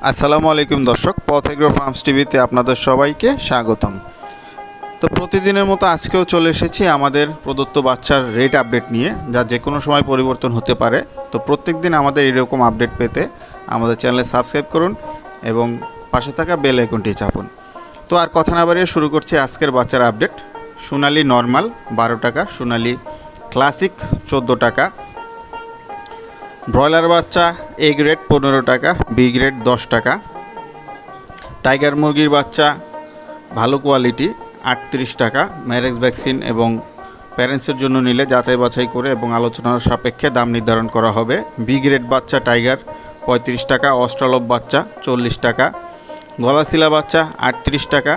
আসসালামু আলাইকুম দর্শক, পথ এগ্রো ফার্মস টিভিতে আপনাদের সবাইকে স্বাগতম। তো প্রতিদিনের মতো আজকেও চলে এসেছি আমাদের প্রদত্ত বাচ্চার রেট আপডেট নিয়ে, যা যে কোনো সময় পরিবর্তন হতে পারে। তো প্রত্যেক দিন আমাদের এরকম আপডেট পেতে আমাদের চ্যানেলে সাবস্ক্রাইব করুন এবং পাশে থাকা বেল আইকনটি চাপুন। তো আর কথা না বাড়িয়ে শুরু করছি আজকের বাচ্চার আপডেট। সোনালি নর্মাল 12 টাকা, সোনালি ক্লাসিক 14 টাকা, ব্রয়লার বাচ্চা এ গ্রেড 15 টাকা, বি গ্রেড 10 টাকা, টাইগার মুরগির বাচ্চা ভালো কোয়ালিটি 38 টাকা। ম্যারেজ ভ্যাকসিন এবং প্যারেন্টসের জন্য নিলে যাচাই বাছাই করে এবং আলোচনার সাপেক্ষে দাম নির্ধারণ করা হবে। বি গ্রেড বাচ্চা টাইগার 35 টাকা, অস্ট্রালব বাচ্চা 40 টাকা, গলাশিলা বাচ্চা 38 টাকা,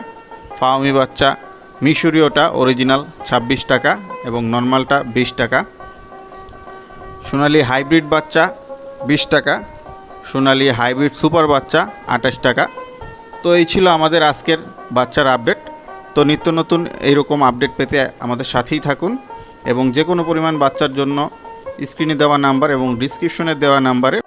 ফাওমি বাচ্চা মিশরীয়টা অরিজিনাল 26 টাকা এবং নর্মালটা 20 টাকা, সোনালি হাইব্রিড বাচ্চা 20 টাকা, সোনালি হাইব্রিড সুপার বাচ্চা 28 টাকা। তো এই ছিল আমাদের আজকের বাচ্চার আপডেট। তো নিত্য নতুন এইরকম আপডেট পেতে আমাদের সাথেই থাকুন এবং যে কোনো পরিমাণ বাচ্চার জন্য স্ক্রিনে দেওয়া নাম্বার এবং ডিসক্রিপশনে দেওয়া নাম্বারে